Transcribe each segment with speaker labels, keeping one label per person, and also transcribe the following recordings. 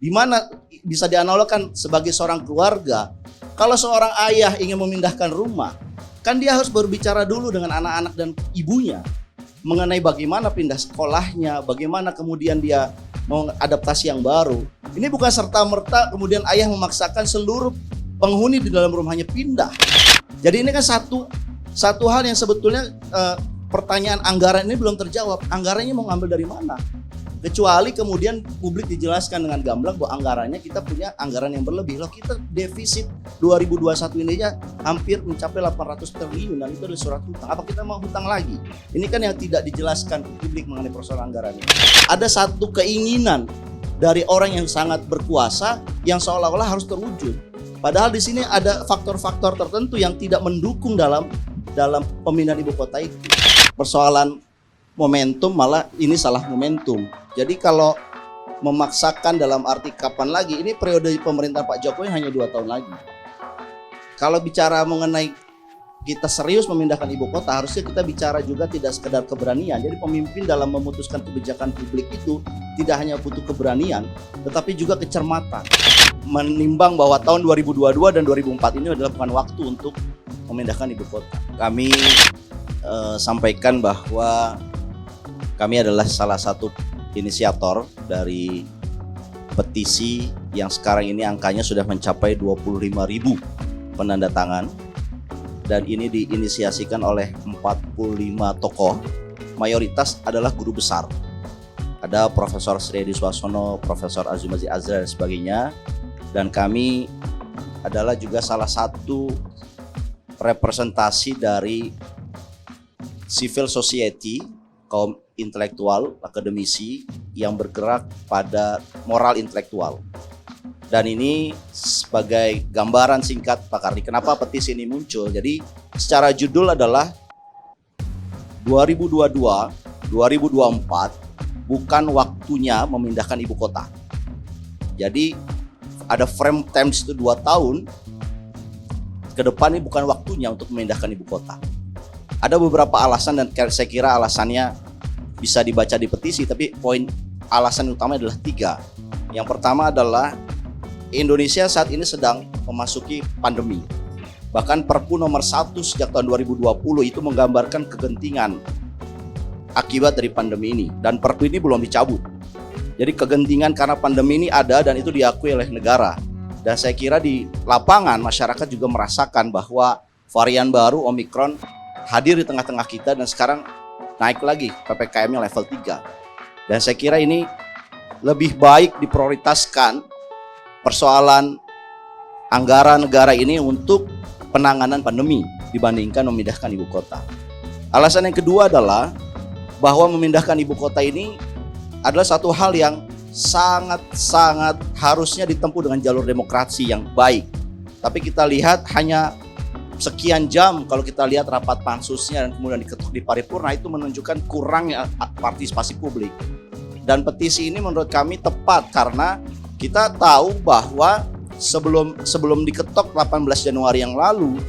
Speaker 1: Di mana bisa dianalogkan sebagai seorang keluarga, kalau seorang ayah ingin memindahkan rumah, kan dia harus berbicara dulu dengan anak-anak dan ibunya mengenai bagaimana pindah sekolahnya, bagaimana kemudian dia mau adaptasi yang baru. Ini bukan serta-merta kemudian ayah memaksakan seluruh penghuni di dalam rumahnya pindah. Jadi ini kan satu hal yang sebetulnya pertanyaan anggaran ini belum terjawab. Anggarannya mau ngambil dari mana? Kecuali kemudian publik dijelaskan dengan gamblang bahwa anggarannya kita punya anggaran yang berlebih. Loh, kita defisit 2021 ini aja hampir mencapai 800 triliun dan itu ada surat hutang. Apa kita mau hutang lagi? Ini kan yang tidak dijelaskan ke publik mengenai persoalan anggaran ini. Ada satu keinginan dari orang yang sangat berkuasa yang seolah-olah harus terwujud. Padahal di sini ada faktor-faktor tertentu yang tidak mendukung dalam pemindahan ibu kota itu. Persoalan momentum, malah ini salah momentum. Jadi kalau memaksakan dalam arti kapan lagi, ini periode pemerintahan Pak Jokowi hanya 2 tahun lagi. Kalau bicara mengenai kita serius memindahkan ibu kota, harusnya kita bicara juga tidak sekedar keberanian. Jadi pemimpin dalam memutuskan kebijakan publik itu tidak hanya butuh keberanian, tetapi juga kecermatan. Menimbang bahwa tahun 2022 dan 2004 ini adalah bukan waktu untuk memindahkan ibu kota. Kami sampaikan bahwa kami adalah salah satu inisiator dari petisi yang sekarang ini angkanya sudah mencapai 25.000 penanda tangan, dan ini diinisiasikan oleh 45 tokoh, mayoritas adalah guru besar. Ada Profesor Sriadi Swasono, Profesor Azumazi Azra dan sebagainya, dan kami adalah juga salah satu representasi dari civil society, kaum intelektual, akademisi yang bergerak pada moral intelektual. Dan ini sebagai gambaran singkat Pak Kardi, kenapa petisi ini muncul. Jadi secara judul adalah 2022-2024 bukan waktunya memindahkan ibu kota. Jadi ada frame time itu 2 tahun ke depan, ini bukan waktunya untuk memindahkan ibu kota. Ada beberapa alasan dan saya kira alasannya bisa dibaca di petisi, tapi poin alasan utama adalah 3. Yang pertama adalah Indonesia saat ini sedang memasuki pandemi. Bahkan Perpu nomor 1 sejak tahun 2020 itu menggambarkan kegentingan akibat dari pandemi ini, dan Perpu ini belum dicabut. Jadi kegentingan karena pandemi ini ada dan itu diakui oleh negara. Dan saya kira di lapangan masyarakat juga merasakan bahwa varian baru Omikron hadir di tengah-tengah kita dan sekarang naik lagi PPKM-nya level 3. Dan saya kira ini lebih baik diprioritaskan persoalan anggaran negara ini untuk penanganan pandemi dibandingkan memindahkan ibu kota. Alasan yang kedua adalah bahwa memindahkan ibu kota ini adalah satu hal yang sangat harusnya ditempuh dengan jalur demokrasi yang baik. Tapi kita lihat hanya sekian jam kalau kita lihat rapat pansusnya dan kemudian diketuk di paripurna, itu menunjukkan kurangnya partisipasi publik. Dan petisi ini menurut kami tepat karena kita tahu bahwa sebelum diketok 18 Januari yang lalu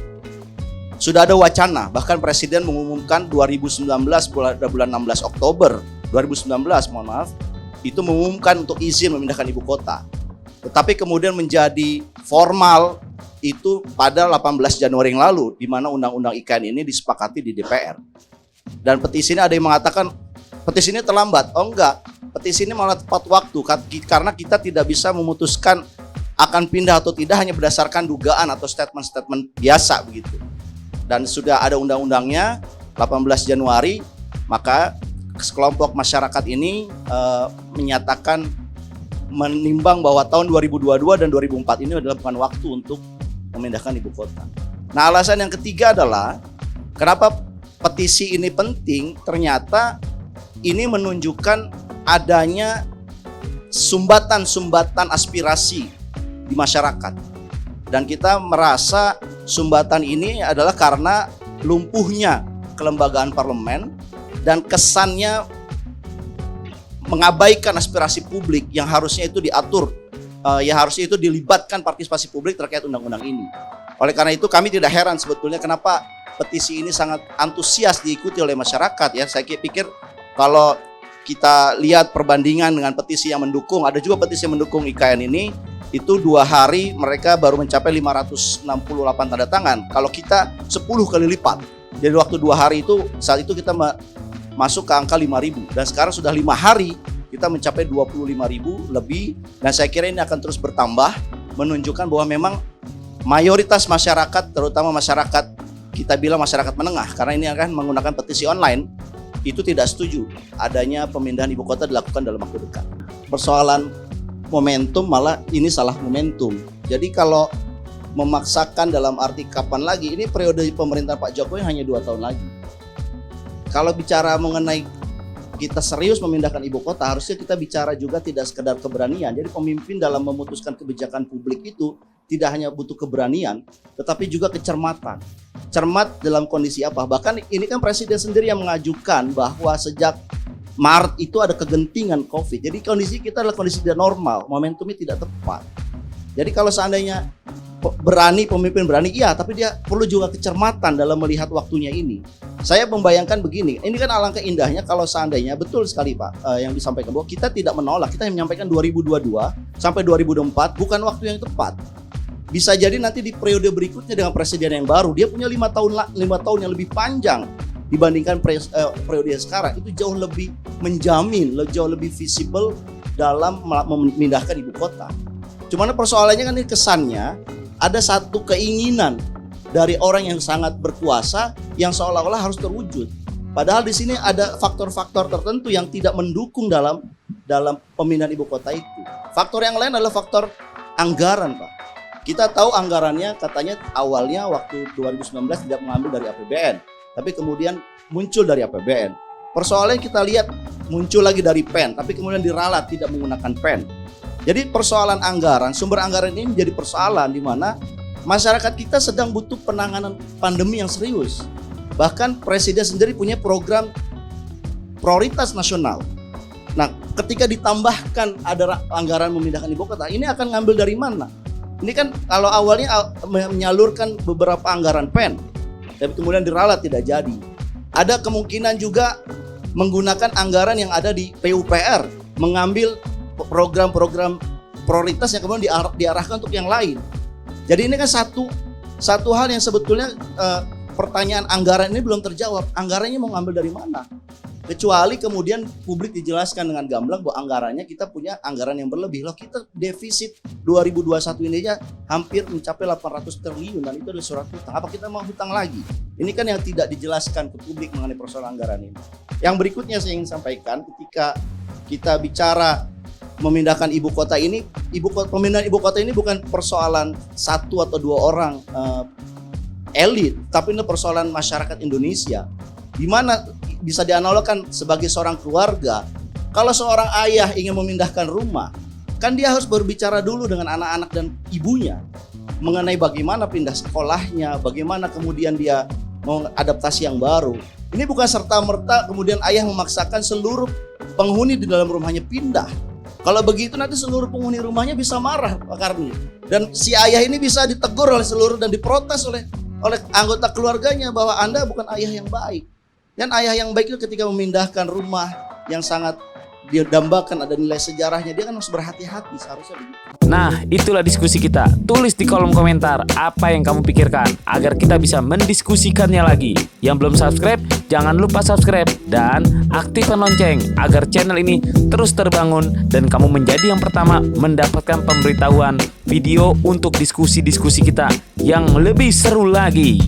Speaker 1: sudah ada wacana, bahkan Presiden mengumumkan 2019 bulan 16 Oktober 2019 itu mengumumkan untuk izin memindahkan ibu kota. Tetapi kemudian menjadi formal itu pada 18 Januari yang lalu, di mana undang-undang IKN ini disepakati di DPR. Dan petisi ini ada yang mengatakan petisi ini terlambat. Oh enggak, petisi ini malah tepat waktu karena kita tidak bisa memutuskan akan pindah atau tidak hanya berdasarkan dugaan atau statement-statement biasa begitu. Dan sudah ada undang-undangnya 18 Januari, maka sekelompok masyarakat ini menyatakan menimbang bahwa tahun 2022 dan 2004 ini adalah bukan waktu untuk memindahkan ibu kota. Nah, alasan yang ketiga adalah kenapa petisi ini penting, ternyata ini menunjukkan adanya sumbatan-sumbatan aspirasi di masyarakat. Dan kita merasa sumbatan ini adalah karena lumpuhnya kelembagaan parlemen dan kesannya mengabaikan aspirasi publik yang harusnya itu diatur, yang harusnya itu dilibatkan partisipasi publik terkait undang-undang ini. Oleh karena itu kami tidak heran sebetulnya kenapa petisi ini sangat antusias diikuti oleh masyarakat ya. Saya pikir kalau kita lihat perbandingan dengan petisi yang mendukung, ada juga petisi yang mendukung IKN ini, itu 2 hari mereka baru mencapai 568 tanda tangan. Kalau kita 10 kali lipat. Jadi waktu 2 hari itu, saat itu kita masuk ke angka 5.000. Dan sekarang sudah 5 hari kita mencapai 25.000 lebih. Dan saya kira ini akan terus bertambah, menunjukkan bahwa memang mayoritas masyarakat, terutama masyarakat, kita bilang masyarakat menengah, karena ini akan menggunakan petisi online, itu tidak setuju adanya pemindahan ibu kota dilakukan dalam waktu dekat. Persoalan momentum, malah ini salah momentum. Jadi kalau memaksakan dalam arti kapan lagi, ini periode pemerintahan Pak Jokowi hanya 2 tahun lagi. Kalau bicara mengenai kita serius memindahkan ibu kota, harusnya kita bicara juga tidak sekedar keberanian. Jadi pemimpin dalam memutuskan kebijakan publik itu tidak hanya butuh keberanian, tetapi juga kecermatan. Cermat dalam kondisi apa? Bahkan ini kan Presiden sendiri yang mengajukan bahwa sejak Maret itu ada kegentingan COVID. Jadi kondisi kita adalah kondisi tidak normal, momentumnya tidak tepat. Jadi kalau seandainya pemimpin berani, iya, tapi dia perlu juga kecermatan dalam melihat waktunya ini. Saya membayangkan begini, ini kan alangkah indahnya kalau seandainya, betul sekali Pak, yang disampaikan bahwa kita tidak menolak, kita menyampaikan 2022 sampai 2024 bukan waktu yang tepat. Bisa jadi nanti di periode berikutnya dengan presiden yang baru, dia punya 5 tahun yang lebih panjang dibandingkan periode yang sekarang. Itu jauh lebih menjamin, jauh lebih visible dalam memindahkan ibu kota. Cuman persoalannya kan ini kesannya ada satu keinginan dari orang yang sangat berkuasa yang seolah-olah harus terwujud. Padahal di sini ada faktor-faktor tertentu yang tidak mendukung dalam pemindahan ibu kota itu. Faktor yang lain adalah faktor anggaran, Pak. Kita tahu anggarannya katanya awalnya waktu 2019 tidak mengambil dari APBN, tapi kemudian muncul dari APBN. Persoalannya kita lihat muncul lagi dari PEN, tapi kemudian diralat tidak menggunakan PEN. Jadi persoalan anggaran, sumber anggaran ini menjadi persoalan di mana masyarakat kita sedang butuh penanganan pandemi yang serius. Bahkan Presiden sendiri punya program prioritas nasional. Nah, ketika ditambahkan ada anggaran memindahkan ibu kota, ini akan ngambil dari mana? Ini kan kalau awalnya menyalurkan beberapa anggaran PEN, tapi kemudian diralat tidak jadi. Ada kemungkinan juga menggunakan anggaran yang ada di PUPR, mengambil program-program prioritas yang kemudian diarahkan untuk yang lain. Jadi ini kan satu hal yang sebetulnya pertanyaan anggaran ini belum terjawab. Anggarannya mau ngambil dari mana? Kecuali kemudian publik dijelaskan dengan gamblang bahwa anggarannya kita punya anggaran yang berlebih. Loh, kita defisit 2021 ini aja hampir mencapai 800 triliun dan itu adalah surat hutang. Apa kita mau hutang lagi? Ini kan yang tidak dijelaskan ke publik mengenai persoalan anggaran ini. Yang berikutnya saya ingin sampaikan, ketika kita bicara memindahkan ibu kota ini, pemindahan ibu kota ini bukan persoalan 1 atau 2 orang elit, tapi ini persoalan masyarakat Indonesia. Di mana bisa dianalogkan sebagai seorang keluarga. Kalau seorang ayah ingin memindahkan rumah, kan dia harus berbicara dulu dengan anak-anak dan ibunya mengenai bagaimana pindah sekolahnya, bagaimana kemudian dia mau adaptasi yang baru. Ini bukan serta-merta kemudian ayah memaksakan seluruh penghuni di dalam rumahnya pindah. Kalau begitu nanti seluruh penghuni rumahnya bisa marah, Pak Karni. Dan si ayah ini bisa ditegur oleh seluruh dan diprotes oleh anggota keluarganya bahwa Anda bukan ayah yang baik. Dan ayah yang baik itu ketika memindahkan rumah yang sangat dia dambakan, ada nilai sejarahnya, dia kan harus berhati-hati, seharusnya begitu.
Speaker 2: Nah, itulah diskusi kita. Tulis di kolom komentar apa yang kamu pikirkan agar kita bisa mendiskusikannya lagi. Yang belum subscribe, jangan lupa subscribe dan aktifkan lonceng agar channel ini terus terbangun dan kamu menjadi yang pertama mendapatkan pemberitahuan video untuk diskusi-diskusi kita yang lebih seru lagi.